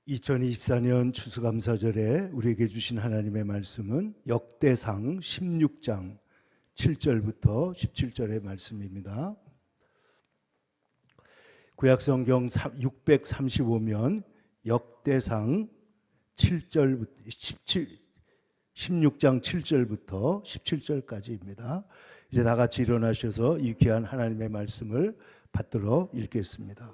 2024년 추수감사절에 우리에게 주신 하나님의 말씀은 역대상 16장 7절부터 17절의 말씀입니다. 구약성경 635면 역대상 16장 7절부터 17절까지입니다. 이제 다 같이 일어나셔서 이 귀한 하나님의 말씀을 받들어 읽겠습니다.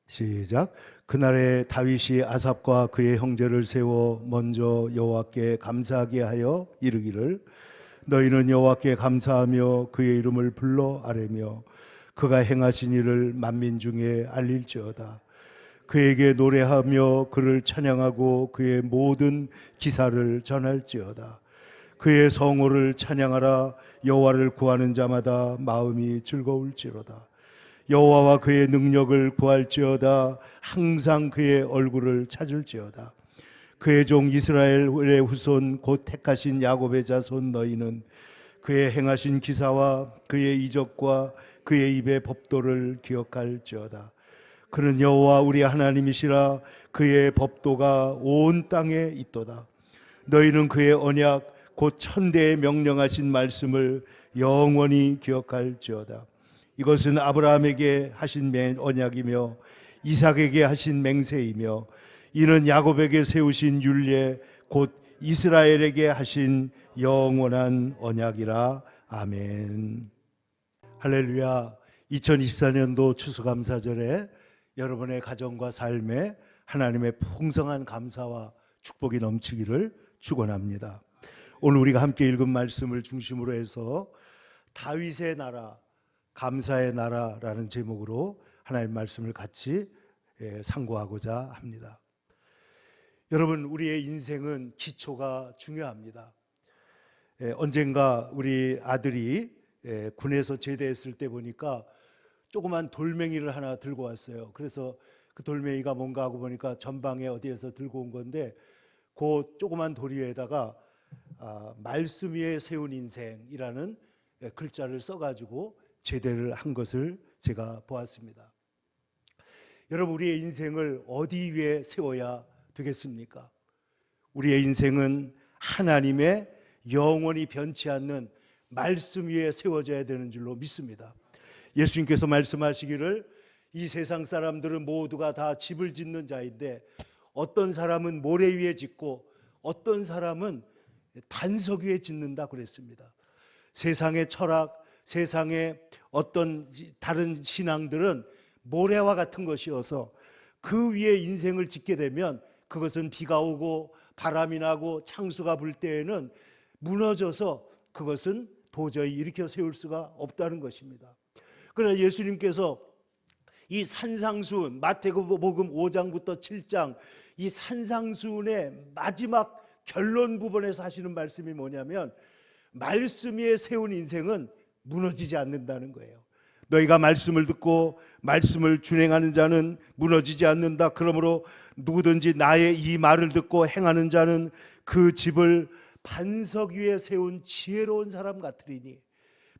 시작. 그날에 다윗이 아삽과 그의 형제를 세워 먼저 여호와께 감사하게 하여 이르기를 너희는 여호와께 감사하며 그의 이름을 불러 아뢰며 그가 행하신 일을 만민 중에 알릴지어다. 그에게 노래하며 그를 찬양하고 그의 모든 기사를 전할지어다. 그의 성호를 찬양하라. 여호와를 구하는 자마다 마음이 즐거울지로다. 여호와와 그의 능력을 구할지어다. 항상 그의 얼굴을 찾을지어다. 그의 종 이스라엘의 후손 곧 택하신 야곱의 자손 너희는 그의 행하신 기사와 그의 이적과 그의 입의 법도를 기억할지어다. 그는 여호와 우리 하나님이시라. 그의 법도가 온 땅에 있도다. 너희는 그의 언약 곧 천대에 명령하신 말씀을 영원히 기억할지어다. 이것은 아브라함에게 하신 언약이며 이삭에게 하신 맹세이며 이는 야곱에게 세우신 율례 곧 이스라엘에게 하신 영원한 언약이라. 아멘. 할렐루야. 2024년도 추수감사절에 여러분의 가정과 삶에 하나님의 풍성한 감사와 축복이 넘치기를 축원합니다. 오늘 우리가 함께 읽은 말씀을 중심으로 해서 다윗의 나라 감사의 나라라는 제목으로 하나님의 말씀을 같이 상고하고자 합니다. 여러분, 우리의 인생은 기초가 중요합니다. 언젠가 우리 아들이 군에서 제대했을 때 보니까 조그만 돌멩이를 하나 들고 왔어요. 그래서 그 돌멩이가 뭔가 하고 보니까 전방에 어디에서 들고 온 건데 그 조그만 돌 위에다가 말씀 위에 세운 인생이라는 글자를 써가지고 제대를 한 것을 제가 보았습니다. 여러분, 우리의 인생을 어디 위에 세워야 되겠습니까? 우리의 인생은 하나님의 영원히 변치 않는 말씀 위에 세워져야 되는 줄로 믿습니다. 예수님께서 말씀하시기를 이 세상 사람들은 모두가 다 집을 짓는 자인데 어떤 사람은 모래 위에 짓고 어떤 사람은 반석 위에 짓는다 그랬습니다. 세상의 철학, 세상의 어떤 다른 신앙들은 모래와 같은 것이어서 그 위에 인생을 짓게 되면 그것은 비가 오고 바람이 나고 창수가 불 때에는 무너져서 그것은 도저히 일으켜 세울 수가 없다는 것입니다. 그러나 예수님께서 이 산상수훈, 마태복음 5장부터 7장 이 산상수훈의 마지막 결론 부분에서 하시는 말씀이 뭐냐면 말씀 위에 세운 인생은 무너지지 않는다는 거예요. 너희가 말씀을 듣고 말씀을 준행하는 자는 무너지지 않는다. 그러므로 누구든지 나의 이 말을 듣고 행하는 자는 그 집을 반석 위에 세운 지혜로운 사람 같으리니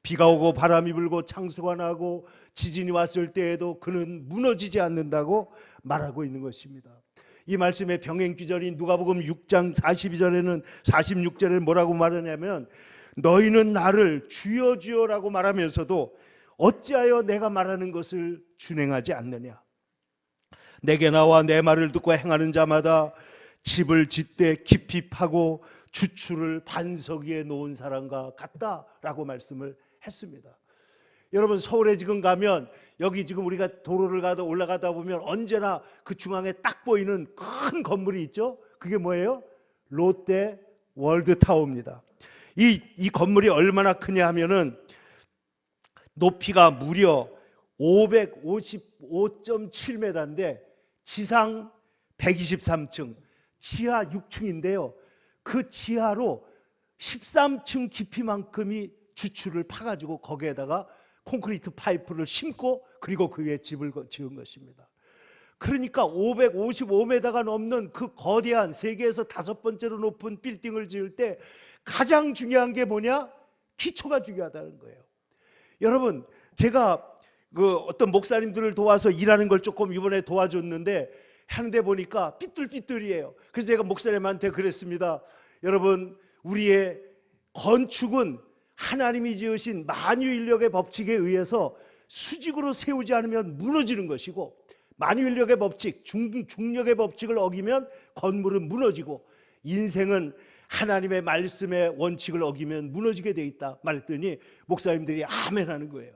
비가 오고 바람이 불고 창수가 나고 지진이 왔을 때에도 그는 무너지지 않는다고 말하고 있는 것입니다. 이 말씀의 병행귀절인 누가복음 6장 42절에는 46절에 뭐라고 말하냐면 너희는 나를 주여 주여라고 말하면서도 어찌하여 내가 말하는 것을 준행하지 않느냐. 내게 나와 내 말을 듣고 행하는 자마다 집을 짓되 깊이 파고 주추를 반석 위에 놓은 사람과 같다라고 말씀을 했습니다. 여러분, 서울에 지금 가면 여기 지금 우리가 도로를 올라가다 보면 언제나 그 중앙에 딱 보이는 큰 건물이 있죠. 그게 뭐예요? 롯데 월드타워입니다. 이 건물이 얼마나 크냐 하면은 높이가 무려 555.7m인데 지상 123층, 지하 6층인데요. 그 지하로 13층 깊이만큼이 주추를 파가지고 거기에다가 콘크리트 파이프를 심고 그리고 그 위에 집을 지은 것입니다. 그러니까 555m가 넘는 그 거대한 세계에서 5번째로 높은 빌딩을 지을 때 가장 중요한 게 뭐냐? 기초가 중요하다는 거예요. 여러분, 제가 그 어떤 목사님들을 도와서 일하는 걸 조금 이번에 도와줬는데 하는데 보니까 삐뚤삐뚤이에요. 그래서 제가 목사님한테 그랬습니다. 여러분, 우리의 건축은 하나님이 지으신 만유인력의 법칙에 의해서 수직으로 세우지 않으면 무너지는 것이고, 만유인력의 법칙, 중력의 법칙을 어기면 건물은 무너지고, 인생은 하나님의 말씀의 원칙을 어기면 무너지게 돼 있다 말했더니 목사님들이 아멘 하는 거예요.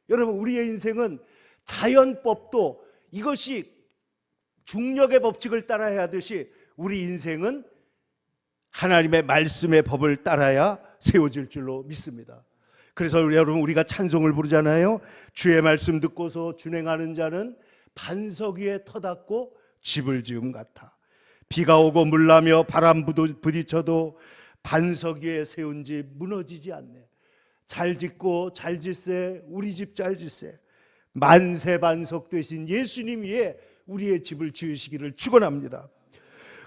여러분, 우리의 인생은 자연법도 이것이 중력의 법칙을 따라야 하듯이 우리 인생은 하나님의 말씀의 법을 따라야 세워질 줄로 믿습니다. 그래서 여러분, 우리가 찬송을 부르잖아요. 주의 말씀 듣고서 준행하는 자는 반석 위에 터닫고 집을 지음 같아. 비가 오고 물나며 바람 부딪혀도 반석 위에 세운 집 무너지지 않네. 잘 짓고 잘 질세, 우리 집 잘 질세. 만세 반석 되신 예수님 위에 우리의 집을 지으시기를 축원합니다.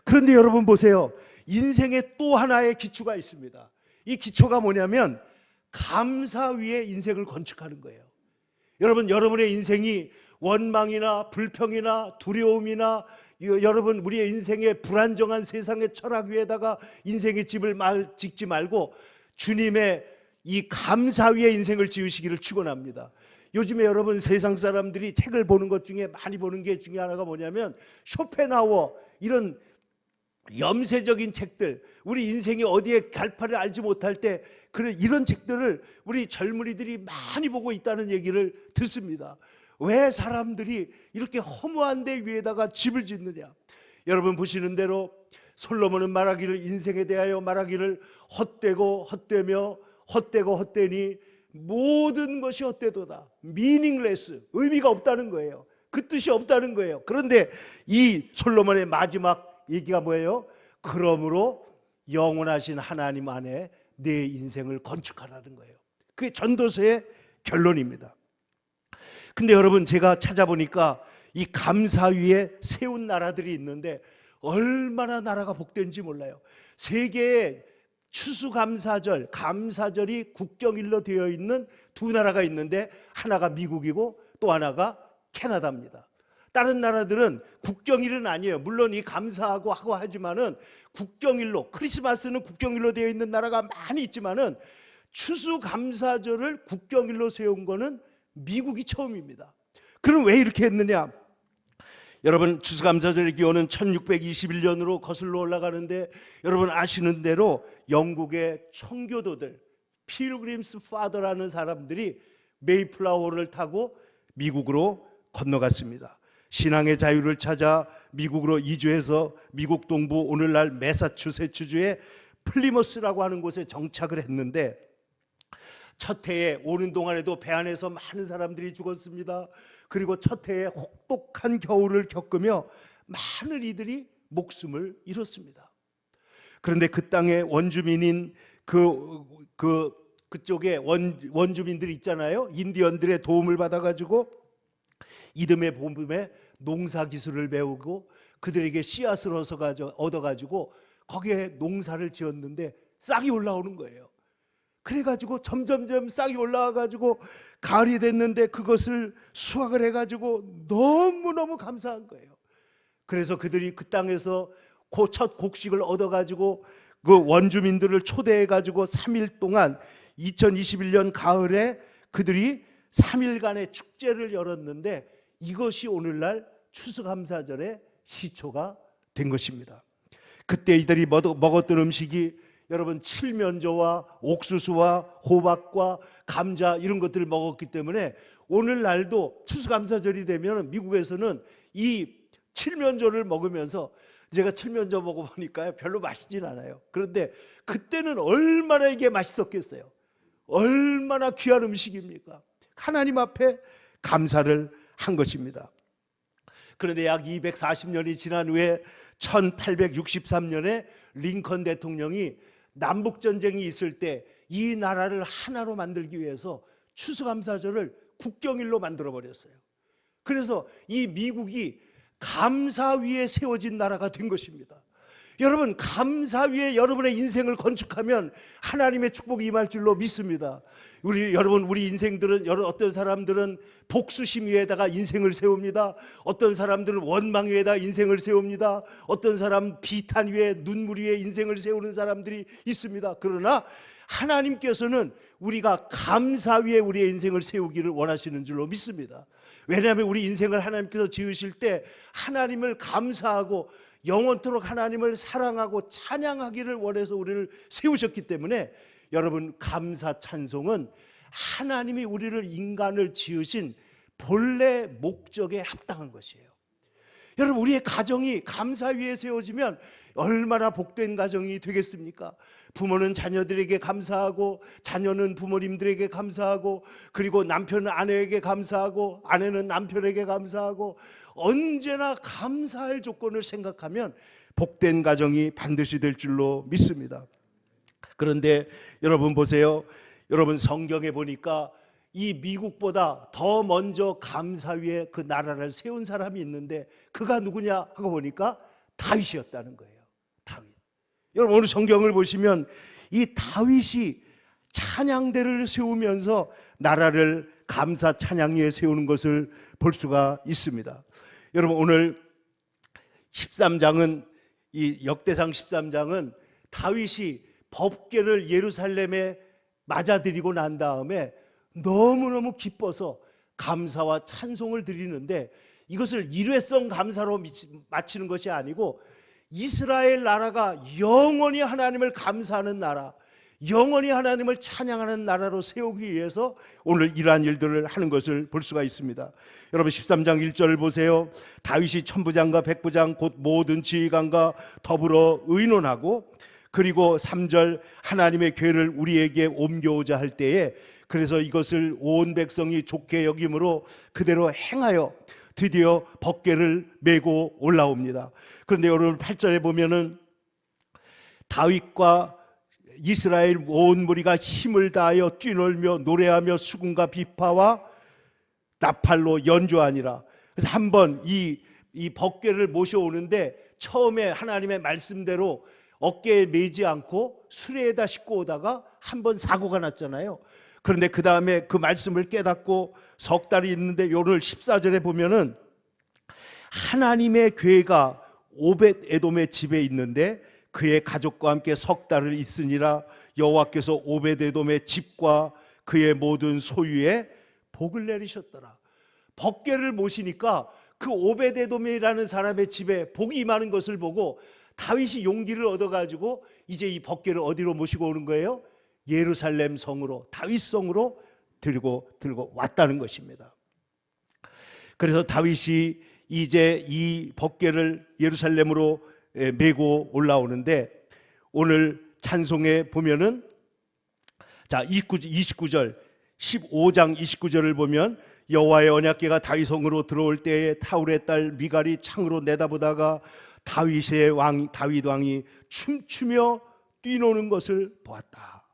그런데 여러분 보세요. 인생에 또 하나의 기초가 있습니다. 이 기초가 뭐냐면 감사 위에 인생을 건축하는 거예요. 여러분, 여러분의 인생이 원망이나 불평이나 두려움이나 여러분 우리의 인생의 불안정한 세상의 철학 위에다가 인생의 집을 짓지 말고 주님의 이 감사 위에 인생을 지으시기를 축원합니다. 요즘에 여러분 세상 사람들이 책을 보는 것 중에 많이 보는 게 중에 하나가 뭐냐면 쇼펜하우어, 이런 염세적인 책들, 우리 인생이 어디에 갈 바를 알지 못할 때 이런 책들을 우리 젊은이들이 많이 보고 있다는 얘기를 듣습니다. 왜 사람들이 이렇게 허무한 데 위에다가 집을 짓느냐? 여러분 보시는 대로 솔로몬은 말하기를, 인생에 대하여 말하기를 헛되고 헛되며 헛되고 헛되니 모든 것이 헛되도다. meaningless, 의미가 없다는 거예요. 그 뜻이 없다는 거예요. 그런데 이 솔로몬의 마지막 얘기가 뭐예요? 그러므로 영원하신 하나님 안에 내 인생을 건축하라는 거예요. 그게 전도서의 결론입니다. 근데 여러분, 제가 찾아보니까 이 감사 위에 세운 나라들이 있는데 얼마나 나라가 복된지 몰라요. 세계에 추수감사절, 감사절이 국경일로 되어 있는 두 나라가 있는데 하나가 미국이고 또 하나가 캐나다입니다. 다른 나라들은 국경일은 아니에요. 물론 이 감사하고 하고 하지만은 국경일로, 크리스마스는 국경일로 되어 있는 나라가 많이 있지만은 추수감사절을 국경일로 세운 거는 미국이 처음입니다. 그럼 왜 이렇게 했느냐? 여러분, 추수감사절의 기원은 1621년으로 거슬러 올라가는데 여러분 아시는 대로 영국의 청교도들, 필그림스 파더라는 사람들이 메이플라워를 타고 미국으로 건너갔습니다. 신앙의 자유를 찾아 미국으로 이주해서 미국 동부 오늘날 매사추세츠주의 플리머스라고 하는 곳에 정착을 했는데 첫 해에 오는 동안에도 배 안에서 많은 사람들이 죽었습니다. 그리고 첫 해에 혹독한 겨울을 겪으며 많은 이들이 목숨을 잃었습니다. 그런데 그 땅의 원주민인 그쪽에 원주민들이 있잖아요. 인디언들의 도움을 받아가지고 이듬해 봄에 농사 기술을 배우고 그들에게 씨앗을 얻어가지고 거기에 농사를 지었는데 싹이 올라오는 거예요. 그래가지고 점점점 싹이 올라와가지고 가을이 됐는데 그것을 수확을 해가지고 너무너무 감사한 거예요. 그래서 그들이 그 땅에서 그 첫 곡식을 얻어가지고 그 원주민들을 초대해가지고 3일 동안 2021년 가을에 그들이 3일간의 축제를 열었는데 이것이 오늘날 추수감사절의 시초가 된 것입니다. 그때 이들이 먹었던 음식이 여러분 칠면조와 옥수수와 호박과 감자 이런 것들을 먹었기 때문에 오늘날도 추수감사절이 되면 미국에서는 이 칠면조를 먹으면서, 제가 칠면조 먹어보니까요 별로 맛있진 않아요. 그런데 그때는 얼마나 이게 맛있었겠어요. 얼마나 귀한 음식입니까? 하나님 앞에 감사를 한 것입니다. 그런데 약 240년이 지난 후에 1863년에 링컨 대통령이 남북전쟁이 있을 때 이 나라를 하나로 만들기 위해서 추수감사절을 국경일로 만들어버렸어요. 그래서 이 미국이 감사 위에 세워진 나라가 된 것입니다. 여러분, 감사 위에 여러분의 인생을 건축하면 하나님의 축복이 임할 줄로 믿습니다. 우리 인생들은, 어떤 사람들은 복수심 위에다가 인생을 세웁니다. 어떤 사람들은 원망 위에다 인생을 세웁니다. 어떤 사람은 비탄 위에, 눈물 위에 인생을 세우는 사람들이 있습니다. 그러나 하나님께서는 우리가 감사 위에 우리의 인생을 세우기를 원하시는 줄로 믿습니다. 왜냐하면 우리 인생을 하나님께서 지으실 때 하나님을 감사하고 영원토록 하나님을 사랑하고 찬양하기를 원해서 우리를 세우셨기 때문에, 여러분, 감사 찬송은 하나님이 우리를, 인간을 지으신 본래 목적에 합당한 것이에요. 여러분, 우리의 가정이 감사 위에 세워지면 얼마나 복된 가정이 되겠습니까? 부모는 자녀들에게 감사하고, 자녀는 부모님들에게 감사하고, 그리고 남편은 아내에게 감사하고, 아내는 남편에게 감사하고, 언제나 감사할 조건을 생각하면 복된 가정이 반드시 될 줄로 믿습니다. 그런데 여러분 보세요. 여러분, 성경에 보니까 이 미국보다 더 먼저 감사 위에 그 나라를 세운 사람이 있는데, 그가 누구냐 하고 보니까 다윗이었다는 거예요. 다윗. 여러분, 오늘 성경을 보시면 이 다윗이 찬양대를 세우면서 나라를 감사 찬양 위에 세우는 것을 볼 수가 있습니다. 여러분, 오늘 13장은, 이 역대상 13장은 다윗이 법궤를 예루살렘에 맞아들이고 난 다음에 너무너무 기뻐서 감사와 찬송을 드리는데, 이것을 일회성 감사로 마치는 것이 아니고 이스라엘 나라가 영원히 하나님을 감사하는 나라, 영원히 하나님을 찬양하는 나라로 세우기 위해서 오늘 이러한 일들을 하는 것을 볼 수가 있습니다. 여러분, 13장 1절을 보세요. 다윗이 천부장과 백부장 곧 모든 지휘관과 더불어 의논하고, 그리고 3절, 하나님의 궤를 우리에게 옮겨오자 할 때에, 그래서 이것을 온 백성이 좋게 여김으로 그대로 행하여 드디어 법궤를 메고 올라옵니다. 그런데 여러분, 8절에 보면은 다윗과 이스라엘 온 무리가 힘을 다하여 뛰놀며 노래하며 수금과 비파와 나팔로 연주하니라. 그래서 한번 이 법궤를 모셔오는데, 처음에 하나님의 말씀대로 어깨에 메지 않고 수레에다 싣고 오다가 한번 사고가 났잖아요. 그런데 그 다음에 그 말씀을 깨닫고 석 달이 있는데, 오늘 14절에 보면은 하나님의 궤가 오벳 에돔의 집에 있는데 그의 가족과 함께 석 달을 있으니라. 여호와께서 오벳 에돔의 집과 그의 모든 소유에 복을 내리셨더라. 법궤를 모시니까 그 오벳 에돔이라는 사람의 집에 복이 임하는 것을 보고 다윗이 용기를 얻어가지고 이제 이 법궤를 어디로 모시고 오는 거예요? 예루살렘 성으로, 다윗 성으로 들고 왔다는 것입니다. 그래서 다윗이 이제 이 법궤를 예루살렘으로 메고 올라오는데, 오늘 찬송에 보면은, 자, 29절 15장 29절을 보면, 여호와의 언약궤가 다윗 성으로 들어올 때에 타울의 딸 미갈이 창으로 내다보다가 다윗 왕이 춤추며 뛰노는 것을 보았다.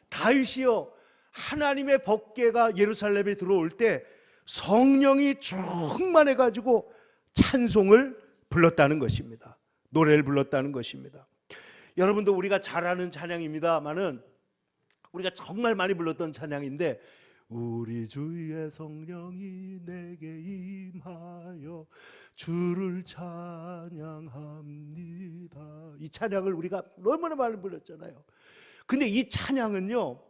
다윗이요, 하나님의 법궤가 예루살렘에 들어올 때 성령이 충만해 가지고 찬송을 불렀다는 것입니다. 노래를 불렀다는 것입니다. 여러분도 우리가 잘 아는 찬양입니다만은, 우리가 정말 많이 불렀던 찬양인데, 우리 주의 성령이 내게 임하여 주를 찬양합니다. 이 찬양을 우리가 너무나 많이 불렀잖아요. 근데 이 찬양은요,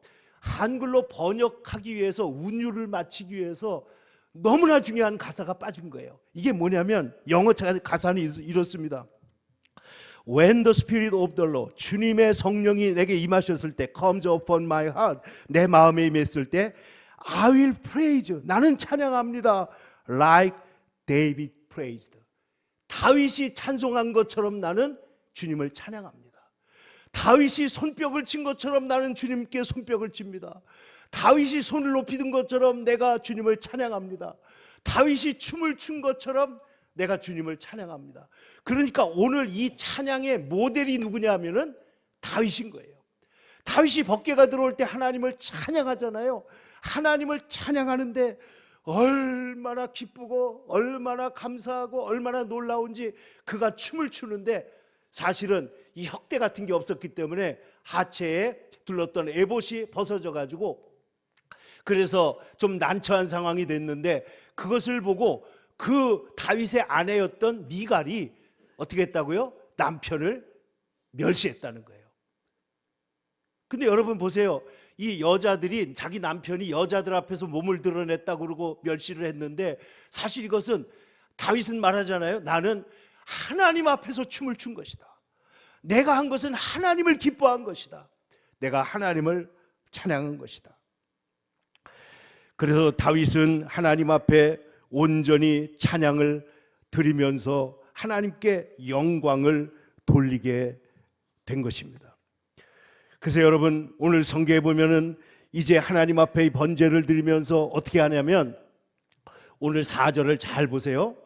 한글로 번역하기 위해서, 운율을 맞추기 위해서 너무나 중요한 가사가 빠진 거예요. 이게 뭐냐면, 영어 가사는 이렇습니다. When the Spirit of the Lord, 주님의 성령이 내게 임하셨을 때, comes upon my heart, 내 마음에 임했을 때, I will praise, 나는 찬양합니다. Like David praised, 다윗이 찬송한 것처럼 나는 주님을 찬양합니다. 다윗이 손뼉을 친 것처럼 나는 주님께 손뼉을 칩니다. 다윗이 손을 높이 든 것처럼 내가 주님을 찬양합니다. 다윗이 춤을 춘 것처럼 내가 주님을 찬양합니다. 그러니까 오늘 이 찬양의 모델이 누구냐 하면은 다윗인 거예요. 다윗이 법궤가 들어올 때 하나님을 찬양하잖아요. 하나님을 찬양하는데 얼마나 기쁘고 얼마나 감사하고 얼마나 놀라운지 그가 춤을 추는데, 사실은 이 혁대 같은 게 없었기 때문에 하체에 둘렀던 에봇이 벗어져 가지고 그래서 좀 난처한 상황이 됐는데, 그것을 보고 그 다윗의 아내였던 미갈이 어떻게 했다고요? 남편을 멸시했다는 거예요. 근데 여러분 보세요. 이 여자들이 자기 남편이 여자들 앞에서 몸을 드러냈다고 그러고 멸시를 했는데, 사실 이것은 다윗은 말하잖아요. 나는 하나님 앞에서 춤을 춘 것이다. 내가 한 것은 하나님을 기뻐한 것이다. 내가 하나님을 찬양한 것이다. 그래서 다윗은 하나님 앞에 온전히 찬양을 드리면서 하나님께 영광을 돌리게 된 것입니다. 그래서 여러분, 오늘 성경에 보면은 이제 하나님 앞에 이 번제를 드리면서 어떻게 하냐면, 오늘 4절을 잘 보세요.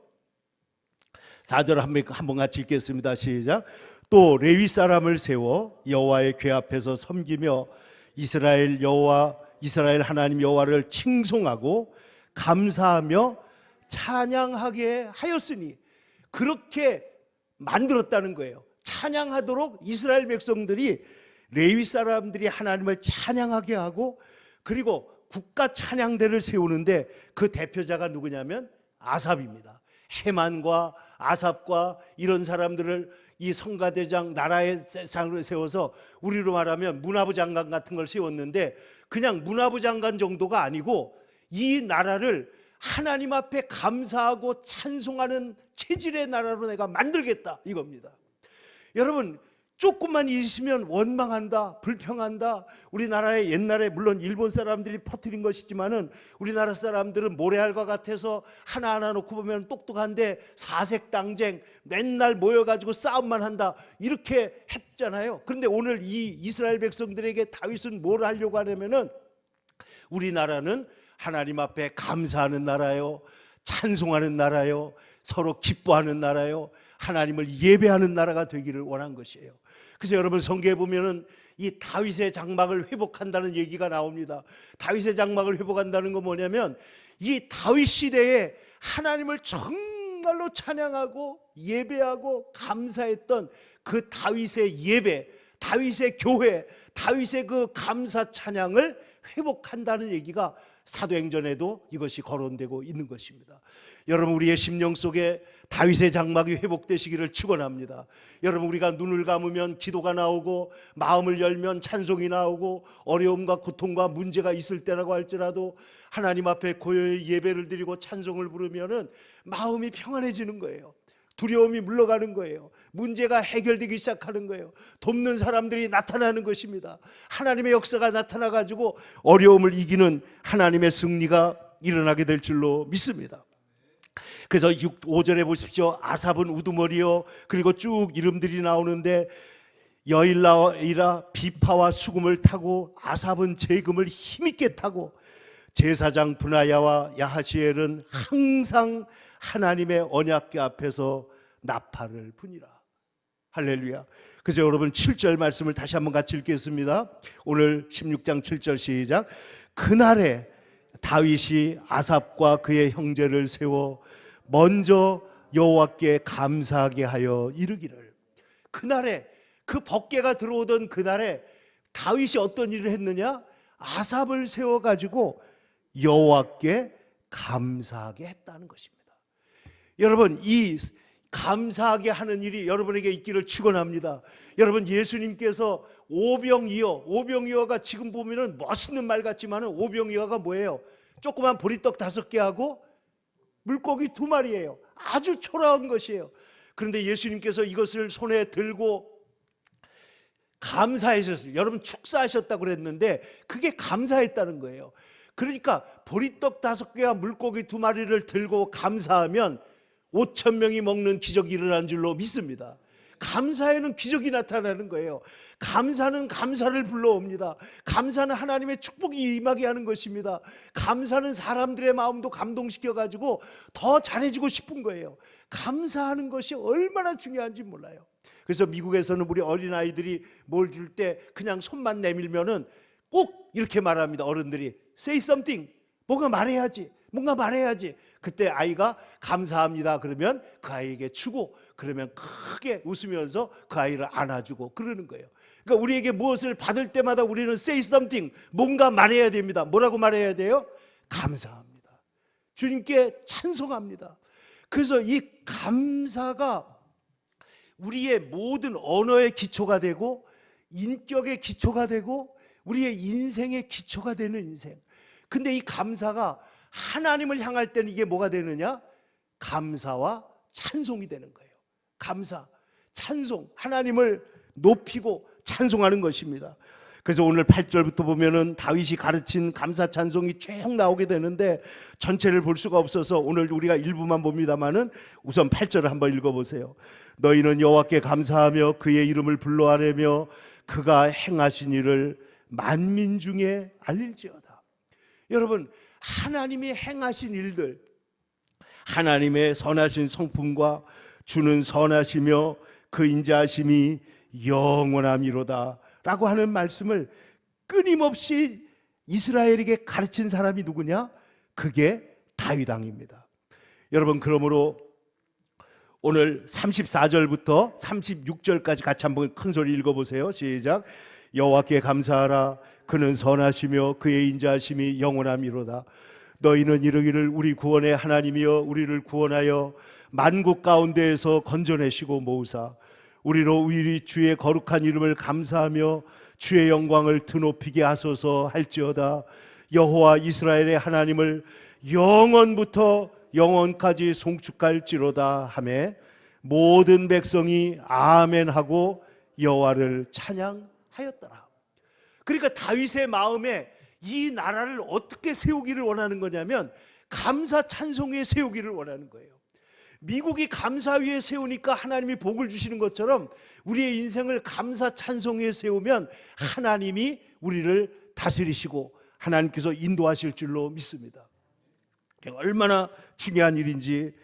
4절 한번 같이 읽겠습니다. 시작. 또 레위 사람을 세워 여호와의 궤 앞에서 섬기며 이스라엘 하나님 여호와를 칭송하고 감사하며 찬양하게 하였으니, 그렇게 만들었다는 거예요. 찬양하도록 이스라엘 백성들이, 레위 사람들이 하나님을 찬양하게 하고, 그리고 국가 찬양대를 세우는데 그 대표자가 누구냐면 아삽입니다. 헤만과 아삽과 이런 사람들을 이 성가대장, 나라의 상으로 세워서 우리로 말하면 문화부 장관 같은 걸 세웠는데, 그냥 문화부 장관 정도가 아니고 이 나라를 하나님 앞에 감사하고 찬송하는 체질의 나라로 내가 만들겠다, 이겁니다. 여러분, 조금만 있으면 원망한다, 불평한다. 우리나라에 옛날에 물론 일본 사람들이 퍼뜨린 것이지만은 우리나라 사람들은 모래알과 같아서 하나하나 놓고 보면 똑똑한데 사색당쟁, 맨날 모여가지고 싸움만 한다, 이렇게 했잖아요. 그런데 오늘 이 이스라엘 백성들에게 다윗은 뭘 하려고 하냐면은, 우리나라는 하나님 앞에 감사하는 나라요, 찬송하는 나라요, 서로 기뻐하는 나라요, 하나님을 예배하는 나라가 되기를 원한 것이에요. 그래서 여러분, 성경에 보면은 이 다윗의 장막을 회복한다는 얘기가 나옵니다. 다윗의 장막을 회복한다는 건 뭐냐면, 이 다윗 시대에 하나님을 정말로 찬양하고 예배하고 감사했던 그 다윗의 예배, 다윗의 교회, 다윗의 그 감사 찬양을 회복한다는 얘기가 사도행전에도 이것이 거론되고 있는 것입니다. 여러분, 우리의 심령 속에 다윗의 장막이 회복되시기를 축원합니다. 여러분, 우리가 눈을 감으면 기도가 나오고 마음을 열면 찬송이 나오고 어려움과 고통과 문제가 있을 때라고 할지라도 하나님 앞에 고요히 예배를 드리고 찬송을 부르면은 마음이 평안해지는 거예요. 두려움이 물러가는 거예요. 문제가 해결되기 시작하는 거예요. 돕는 사람들이 나타나는 것입니다. 하나님의 역사가 나타나가지고 어려움을 이기는 하나님의 승리가 일어나게 될 줄로 믿습니다. 그래서 5절에 보십시오. 아삽은 우두머리요, 그리고 쭉 이름들이 나오는데, 여일라 비파와 수금을 타고, 아삽은 재금을 힘있게 타고, 제사장 분하야와 야하시엘은 항상 하나님의 언약궤 앞에서 나팔을 부니라. 할렐루야. 그래서 여러분, 7절 말씀을 다시 한번 같이 읽겠습니다. 오늘 16장 7절 시작. 그날에 다윗이 아삽과 그의 형제를 세워 먼저 여호와께 감사하게 하여 이르기를. 그날에, 그 법궤가 들어오던 그날에 다윗이 어떤 일을 했느냐? 아삽을 세워가지고 여호와께 감사하게 했다는 것입니다. 여러분, 이 감사하게 하는 일이 여러분에게 있기를 축원합니다. 여러분, 예수님께서 오병이어가 지금 보면은 멋있는 말 같지만은 오병이어가 뭐예요? 조그만 보리떡 5개 하고 물고기 2마리예요. 아주 초라한 것이에요. 그런데 예수님께서 이것을 손에 들고 감사하셨어요. 여러분, 축사하셨다고 그랬는데 그게 감사했다는 거예요. 그러니까 보리떡 5개와 물고기 2마리를 들고 감사하면 5,000명이 먹는 기적이 일어난 줄로 믿습니다. 감사에는 기적이 나타나는 거예요. 감사는 감사를 불러옵니다. 감사는 하나님의 축복이 임하게 하는 것입니다. 감사는 사람들의 마음도 감동시켜가지고 더 잘해주고 싶은 거예요. 감사하는 것이 얼마나 중요한지 몰라요. 그래서 미국에서는 우리 어린아이들이 뭘 줄 때 그냥 손만 내밀면은 꼭 이렇게 말합니다. 어른들이 Say something, 뭔가 말해야지, 뭔가 말해야지. 그때 아이가 감사합니다 그러면 그 아이에게 주고, 그러면 크게 웃으면서 그 아이를 안아주고 그러는 거예요. 그러니까 우리에게 무엇을 받을 때마다 우리는 say something, 뭔가 말해야 됩니다. 뭐라고 말해야 돼요? 감사합니다. 주님께 찬송합니다. 그래서 이 감사가 우리의 모든 언어의 기초가 되고 인격의 기초가 되고 우리의 인생의 기초가 되는 인생. 근데 이 감사가 하나님을 향할 때는 이게 뭐가 되느냐? 감사와 찬송이 되는 거예요. 감사, 찬송, 하나님을 높이고 찬송하는 것입니다. 그래서 오늘 8절부터 보면은 다윗이 가르친 감사 찬송이 쭉 나오게 되는데 전체를 볼 수가 없어서 오늘 우리가 일부만 봅니다만은 우선 8절을 한번 읽어보세요. 너희는 여호와께 감사하며 그의 이름을 불러 아뢰며 그가 행하신 일을 만민 중에 알릴지어다. 여러분, 하나님이 행하신 일들, 하나님의 선하신 성품과 주는 선하시며 그 인자하심이 영원함이로다 라고 하는 말씀을 끊임없이 이스라엘에게 가르친 사람이 누구냐? 그게 다윗 왕입니다. 여러분, 그러므로 오늘 34절부터 36절까지 같이 한번 큰 소리 읽어보세요. 시작. 여호와께 감사하라. 그는 선하시며 그의 인자하심이 영원함이로다. 너희는 이르기를 우리 구원의 하나님이여 우리를 구원하여 만국 가운데에서 건져내시고 모으사 우리로 우리 주의 거룩한 이름을 감사하며 주의 영광을 드높이게 하소서 할지어다. 여호와 이스라엘의 하나님을 영원부터 영원까지 송축할지로다 하매 모든 백성이 아멘하고 여호와를 찬양하였더라. 그러니까 다윗의 마음에 이 나라를 어떻게 세우기를 원하는 거냐면 감사 찬송 위에 세우기를 원하는 거예요. 미국이 감사 위에 세우니까 하나님이 복을 주시는 것처럼 우리의 인생을 감사 찬송 위에 세우면 하나님이 우리를 다스리시고 하나님께서 인도하실 줄로 믿습니다. 얼마나 중요한 일인지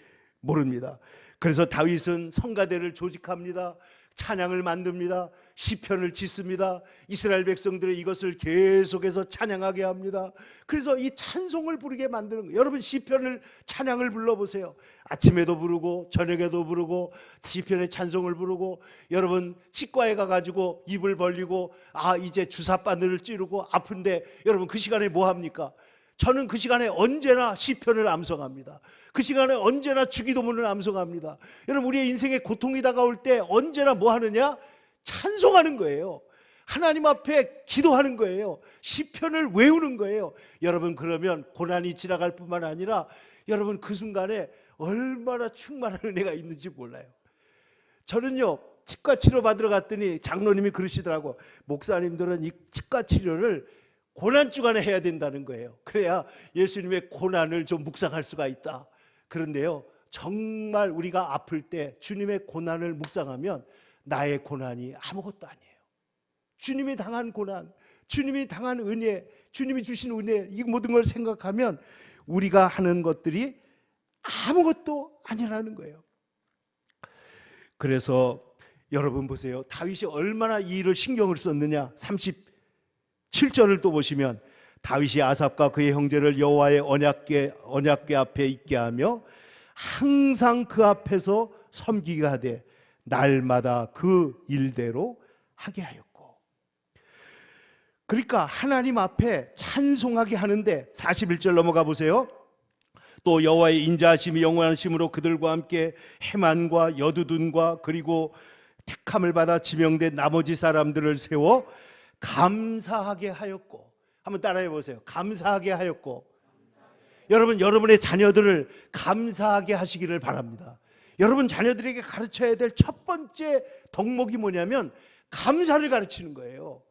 모릅니다. 그래서 다윗은 성가대를 조직합니다. 찬양을 만듭니다. 시편을 짓습니다. 이스라엘 백성들의 이것을 계속해서 찬양하게 합니다. 그래서 이 찬송을 부르게 만드는 거예요. 여러분, 시편을 찬양을 불러보세요. 아침에도 부르고 저녁에도 부르고 시편의 찬송을 부르고, 여러분 치과에 가가지고 입을 벌리고 이제 주사바늘을 찌르고 아픈데 여러분 그 시간에 뭐 합니까? 저는 그 시간에 언제나 시편을 암송합니다. 그 시간에 언제나 주기도문을 암송합니다. 여러분, 우리의 인생에 고통이 다가올 때 언제나 뭐 하느냐? 찬송하는 거예요. 하나님 앞에 기도하는 거예요. 시편을 외우는 거예요. 여러분, 그러면 고난이 지나갈 뿐만 아니라 여러분 그 순간에 얼마나 충만한 은혜가 있는지 몰라요. 저는요, 치과 치료 받으러 갔더니 장로님이 그러시더라고. 목사님들은 이 치과 치료를 고난 주간에 해야 된다는 거예요. 그래야 예수님의 고난을 좀 묵상할 수가 있다. 그런데요, 정말 우리가 아플 때 주님의 고난을 묵상하면 나의 고난이 아무것도 아니에요. 주님이 당한 고난, 주님이 당한 은혜, 주님이 주신 은혜, 이 모든 걸 생각하면 우리가 하는 것들이 아무것도 아니라는 거예요. 그래서 여러분 보세요. 다윗이 얼마나 이 일을 신경을 썼느냐. 37절을 또 보시면 다윗이 아삽과 그의 형제를 여호와의 언약궤 앞에 있게 하며 항상 그 앞에서 섬기게 하되 날마다 그 일대로 하게 하였고. 그러니까 하나님 앞에 찬송하게 하는데 41절 넘어가 보세요. 또 여호와의 인자하심이 영원하심으로 그들과 함께 헤만과 여두둔과 그리고 택함을 받아 지명된 나머지 사람들을 세워 감사하게 하였고. 한번 따라해 보세요. 감사하게 하였고. 여러분, 여러분의 자녀들을 감사하게 하시기를 바랍니다. 여러분 자녀들에게 가르쳐야 될 첫 번째 덕목이 뭐냐면 감사를 가르치는 거예요.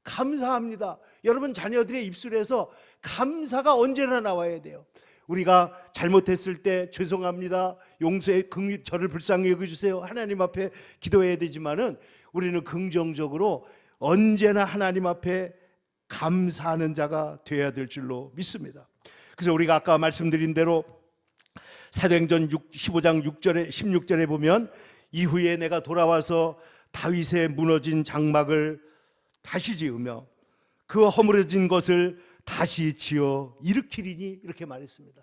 감사합니다. 여러분 자녀들의 입술에서 감사가 언제나 나와야 돼요. 우리가 잘못했을 때 죄송합니다, 용서해, 저를 불쌍히 여겨주세요, 하나님 앞에 기도해야 되지만은 우리는 긍정적으로 언제나 하나님 앞에 감사하는 자가 되어야 될 줄로 믿습니다. 그래서 우리가 아까 말씀드린 대로 사도행전 15장 6절에 16절에 보면 이후에 내가 돌아와서 다윗의 무너진 장막을 다시 지으며 그 허물어진 것을 다시 지어 일으키리니 이렇게 말했습니다.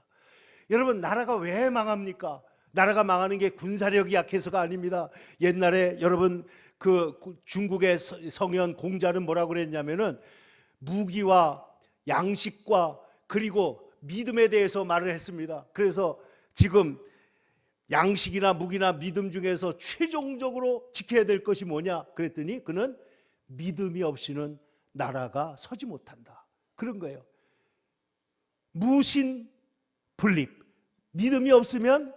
여러분, 나라가 왜 망합니까? 나라가 망하는 게 군사력이 약해서가 아닙니다. 옛날에 여러분 그 중국의 성현 공자는 뭐라고 그랬냐면은 무기와 양식과 그리고 믿음에 대해서 말을 했습니다. 그래서 지금 양식이나 무기나 믿음 중에서 최종적으로 지켜야 될 것이 뭐냐 그랬더니 그는 믿음이 없이는 나라가 서지 못한다. 그런 거예요. 무신 분립. 믿음이 없으면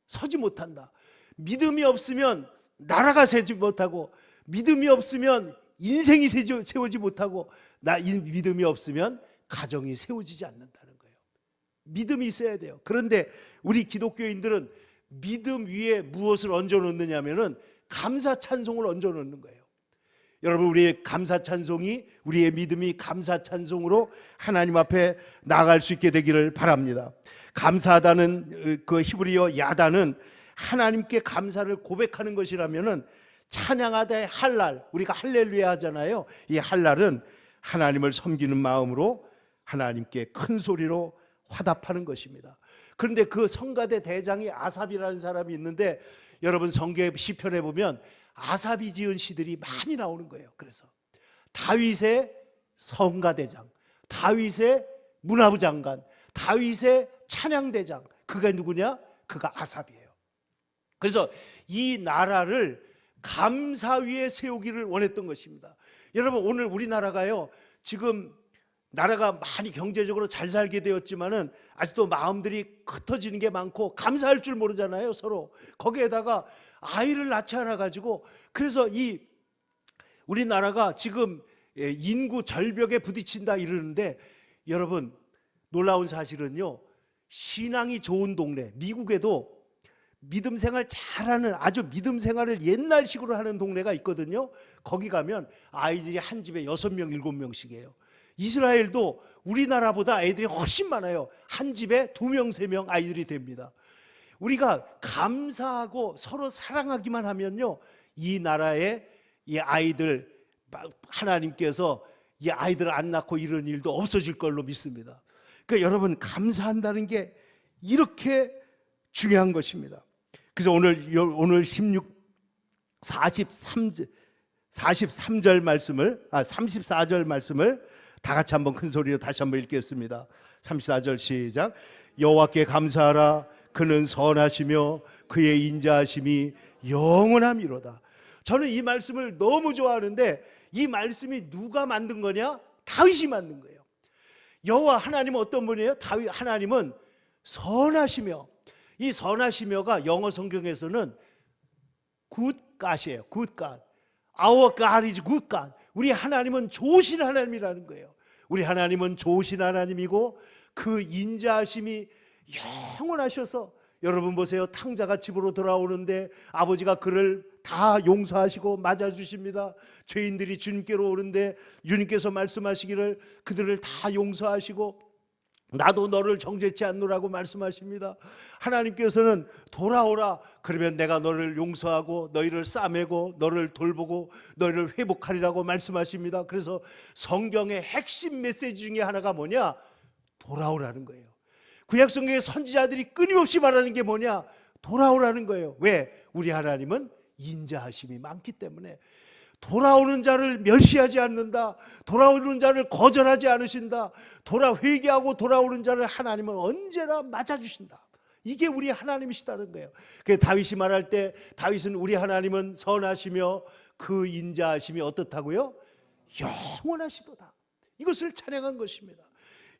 서지 못한다. 믿음이 없으면 나라가 세지 못하고, 믿음이 없으면 인생이 세우지 못하고, 믿음이 없으면 가정이 세워지지 않는다는 거예요. 믿음이 있어야 돼요. 그런데 우리 기독교인들은 믿음 위에 무엇을 얹어 놓느냐면은 감사 찬송을 얹어 놓는 거예요. 여러분, 우리의 감사 찬송이, 우리의 믿음이 감사 찬송으로 하나님 앞에 나아갈 수 있게 되기를 바랍니다. 감사하다는 그 히브리어 야다는 하나님께 감사를 고백하는 것이라면은 찬양하다의 할랄, 우리가 할렐루야 하잖아요. 이 할랄은 하나님을 섬기는 마음으로 하나님께 큰 소리로 화답하는 것입니다. 그런데 그 성가대 대장이 아삽이라는 사람이 있는데, 여러분 성경 시편에 보면 아삽이 지은 시들이 많이 나오는 거예요. 그래서 다윗의 성가대장, 다윗의 문화부 장관, 다윗의 찬양대장, 그가 누구냐? 그가 아삽이에요. 그래서 이 나라를 감사 위에 세우기를 원했던 것입니다. 여러분, 오늘 우리나라가요, 지금 나라가 많이 경제적으로 잘 살게 되었지만은 아직도 마음들이 흩어지는 게 많고 감사할 줄 모르잖아요, 서로. 거기에다가 아이를 낳지 않아 가지고, 그래서 이 우리나라가 지금 인구 절벽에 부딪힌다 이러는데, 여러분 놀라운 사실은요, 신앙이 좋은 동네, 미국에도 믿음 생활 잘하는, 아주 믿음 생활을 옛날식으로 하는 동네가 있거든요. 거기 가면 아이들이 한 집에 6명, 7명씩이에요. 이스라엘도 우리나라보다 애들이 훨씬 많아요. 한 집에 2명, 3명 아이들이 됩니다. 우리가 감사하고 서로 사랑하기만 하면요, 이 나라의 이 아이들, 하나님께서 이 아이들을 안 낳고 이런 일도 없어질 걸로 믿습니다. 그러니까 여러분, 감사한다는 게 이렇게 중요한 것입니다. 그래서 오늘 43절 말씀을, 34절 말씀을 다 같이 한번 큰 소리로 다시 한번 읽겠습니다. 34절 시작. 여호와께 감사하라. 그는 선하시며 그의 인자하심이 영원함이로다. 저는 이 말씀을 너무 좋아하는데, 이 말씀이 누가 만든 거냐? 다윗이 만든 거예요. 여호와 하나님은 어떤 분이에요? 다윗 하나님은 선하시며, 이 선하시며가 영어 성경에서는 good God이에요. good God. Our God is good God. 우리 하나님은 좋으신 하나님이라는 거예요. 우리 하나님은 좋으신 하나님이고 그 인자하심이 영원하셔서, 여러분 보세요. 탕자가 집으로 돌아오는데 아버지가 그를 다 용서하시고 맞아주십니다. 죄인들이 주님께로 오는데 주님께서 말씀하시기를 그들을 다 용서하시고 나도 너를 정죄치 않노라고 말씀하십니다. 하나님께서는 돌아오라, 그러면 내가 너를 용서하고 너희를 싸매고 너를 돌보고 너희를 회복하리라고 말씀하십니다. 그래서 성경의 핵심 메시지 중에 하나가 뭐냐? 돌아오라는 거예요. 구약성경의 선지자들이 끊임없이 말하는 게 뭐냐? 돌아오라는 거예요. 왜? 우리 하나님은 인자하심이 많기 때문에. 돌아오는 자를 멸시하지 않는다. 돌아오는 자를 거절하지 않으신다. 회개하고 돌아오는 자를 하나님은 언제나 맞아주신다. 이게 우리 하나님이시다는 거예요. 그래서 다윗이 말할 때, 다윗은 우리 하나님은 선하시며 그 인자하심이 어떻다고요? 영원하시도다. 이것을 찬양한 것입니다.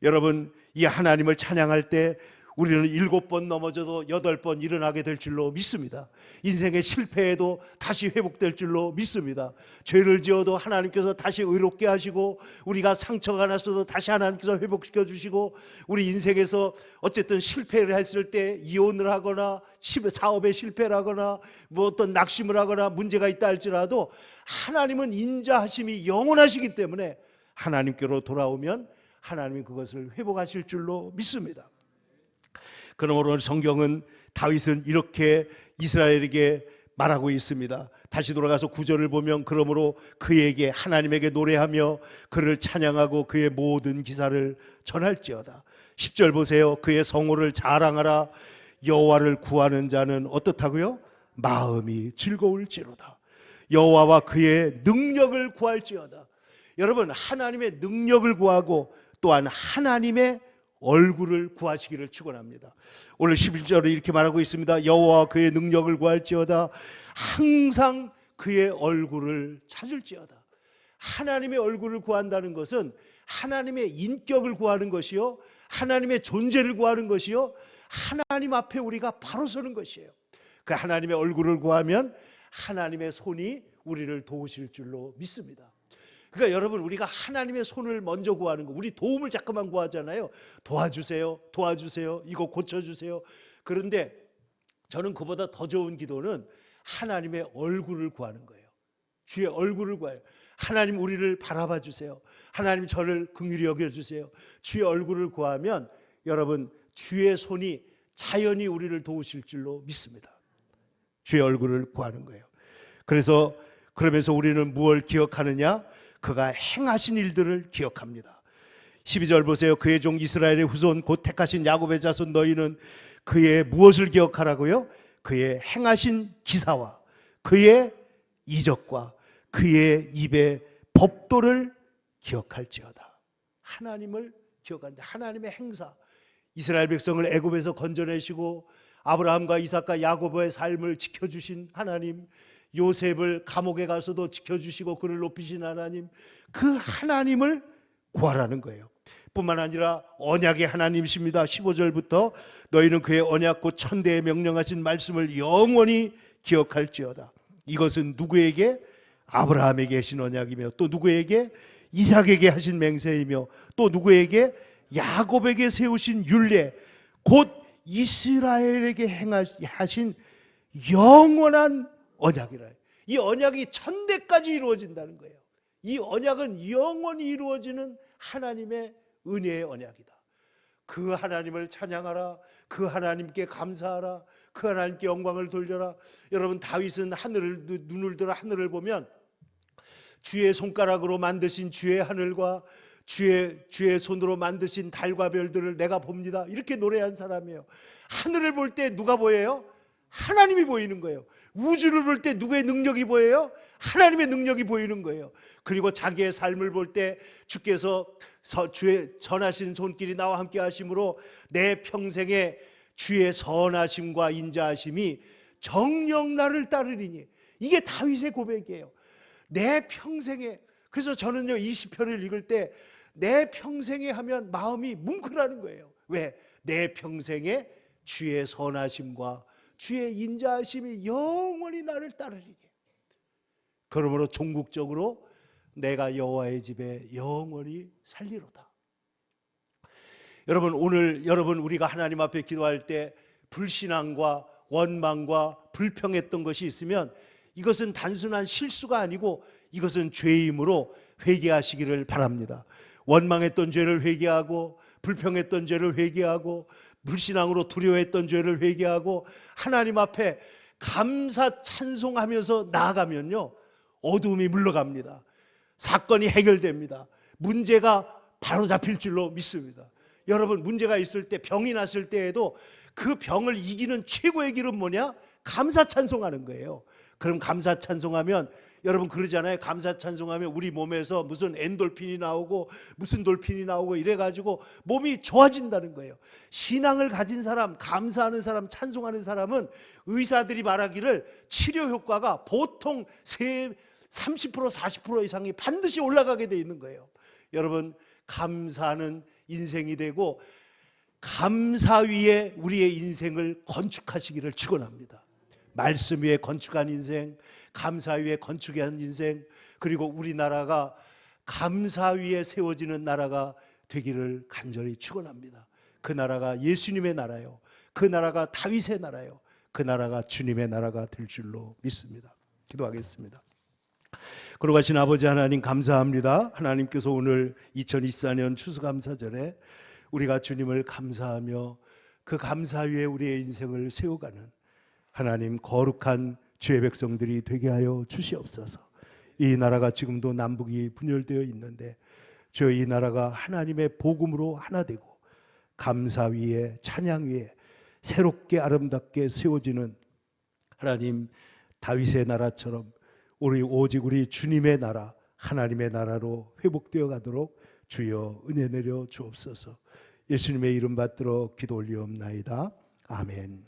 여러분, 이 하나님을 찬양할 때 우리는 7번 넘어져도 8번 일어나게 될 줄로 믿습니다. 인생의 실패에도 다시 회복될 줄로 믿습니다. 죄를 지어도 하나님께서 다시 의롭게 하시고, 우리가 상처가 났어도 다시 하나님께서 회복시켜 주시고, 우리 인생에서 어쨌든 실패를 했을 때 이혼을 하거나 사업에 실패를 하거나 뭐 어떤 낙심을 하거나 문제가 있다 할지라도 하나님은 인자하심이 영원하시기 때문에 하나님께로 돌아오면 하나님이 그것을 회복하실 줄로 믿습니다. 그러므로 성경은 다윗은 이렇게 이스라엘에게 말하고 있습니다. 다시 돌아가서 9절을 보면 그러므로 그에게 하나님에게 노래하며 그를 찬양하고 그의 모든 기사를 전할지어다. 10절 보세요. 그의 성호를 자랑하라. 여호와를 구하는 자는 어떻다고요? 마음이 즐거울지로다. 여호와와 그의 능력을 구할지어다. 여러분, 하나님의 능력을 구하고 또한 하나님의 얼굴을 구하시기를 축원합니다. 오늘 11절에 이렇게 말하고 있습니다. 여호와 그의 능력을 구할지어다. 항상 그의 얼굴을 찾을지어다. 하나님의 얼굴을 구한다는 것은 하나님의 인격을 구하는 것이요, 하나님의 존재를 구하는 것이요, 하나님 앞에 우리가 바로 서는 것이에요. 그 하나님의 얼굴을 구하면 하나님의 손이 우리를 도우실 줄로 믿습니다. 그러니까 여러분, 우리가 하나님의 손을 먼저 구하는 거, 우리 도움을 자꾸만 구하잖아요. 도와주세요, 도와주세요, 이거 고쳐주세요. 그런데 저는 그보다 더 좋은 기도는 하나님의 얼굴을 구하는 거예요. 주의 얼굴을 구해요. 하나님, 우리를 바라봐 주세요. 하나님, 저를 긍휼히 여겨주세요. 주의 얼굴을 구하면 여러분, 주의 손이 자연히 우리를 도우실 줄로 믿습니다. 주의 얼굴을 구하는 거예요. 그러면서 우리는 무엇을 기억하느냐? 그가 행하신 일들을 기억합니다. 12절 보세요. 그의 종 이스라엘의 후손 곧 택하신 야곱의 자손 너희는 그의 무엇을 기억하라고요? 그의 행하신 기사와 그의 이적과 그의 입의 법도를 기억할지어다. 하나님을 기억하는데, 하나님의 행사, 이스라엘 백성을 애굽에서 건져내시고 아브라함과 이삭과 야곱의 삶을 지켜주신 하나님, 요셉을 감옥에 가서도 지켜주시고 그를 높이신 하나님, 그 하나님을 구하라는 거예요. 뿐만 아니라 언약의 하나님이십니다. 15절부터 너희는 그의 언약 곧 천대에 명령하신 말씀을 영원히 기억할지어다. 이것은 누구에게? 아브라함에게 하신 언약이며, 또 누구에게? 이삭에게 하신 맹세이며, 또 누구에게? 야곱에게 세우신 율례, 곧 이스라엘에게 행하신 영원한 언약이라. 이 언약이 천대까지 이루어진다는 거예요. 이 언약은 영원히 이루어지는 하나님의 은혜의 언약이다. 그 하나님을 찬양하라. 그 하나님께 감사하라. 그 하나님께 영광을 돌려라. 여러분, 다윗은 눈을 들어 하늘을 보면 주의 손가락으로 만드신 주의 하늘과 주의 손으로 만드신 달과 별들을 내가 봅니다. 이렇게 노래한 사람이에요. 하늘을 볼 때 누가 보여요? 하나님이 보이는 거예요. 우주를 볼 때 누구의 능력이 보여요? 하나님의 능력이 보이는 거예요. 그리고 자기의 삶을 볼 때 주께서 주의 전하신 손길이 나와 함께 하심으로 내 평생에 주의 선하심과 인자하심이 정녕 나를 따르리니. 이게 다윗의 고백이에요. 내 평생에. 그래서 저는요, 이 시편을 읽을 때 내 평생에 하면 마음이 뭉클하는 거예요. 왜? 내 평생에 주의 선하심과 주의 인자하심이 영원히 나를 따르리니. 그러므로 종국적으로 내가 여호와의 집에 영원히 살리로다. 여러분, 오늘 우리가 하나님 앞에 기도할 때 불신앙과 원망과 불평했던 것이 있으면 이것은 단순한 실수가 아니고 이것은 죄임으로 회개하시기를 바랍니다. 원망했던 죄를 회개하고, 불평했던 죄를 회개하고, 불신앙으로 두려워했던 죄를 회개하고 하나님 앞에 감사 찬송하면서 나아가면요, 어두움이 물러갑니다. 사건이 해결됩니다. 문제가 바로 잡힐 줄로 믿습니다. 여러분, 문제가 있을 때, 병이 났을 때에도 그 병을 이기는 최고의 길은 뭐냐? 감사 찬송하는 거예요. 그럼 감사 찬송하면, 여러분 그러잖아요. 감사 찬송하면 우리 몸에서 무슨 엔돌핀이 나오고 무슨 돌핀이 나오고 이래가지고 몸이 좋아진다는 거예요. 신앙을 가진 사람, 감사하는 사람, 찬송하는 사람은 의사들이 말하기를 치료 효과가 보통 30% 40% 이상이 반드시 올라가게 돼 있는 거예요. 여러분, 감사하는 인생이 되고 감사 위에 우리의 인생을 건축하시기를 축원합니다. 말씀 위에 건축한 인생, 감사 위에 건축한 인생, 그리고 우리나라가 감사 위에 세워지는 나라가 되기를 간절히 축원합니다. 그 나라가 예수님의 나라요, 그 나라가 다윗의 나라요, 그 나라가 주님의 나라가 될 줄로 믿습니다. 기도하겠습니다. 거룩하신 아버지 하나님, 감사합니다. 하나님께서 오늘 2024년 추수감사절에 우리가 주님을 감사하며 그 감사 위에 우리의 인생을 세워가는 하나님, 거룩한 주의 백성들이 되게 하여 주시옵소서. 이 나라가 지금도 남북이 분열되어 있는데 주여 이 나라가 하나님의 복음으로 하나 되고 감사 위에 찬양 위에 새롭게 아름답게 세워지는 하나님 다윗의 나라처럼 오직 우리 주님의 나라 하나님의 나라로 회복되어 가도록 주여 은혜 내려 주옵소서. 예수님의 이름 받들어 기도 올리옵나이다. 아멘.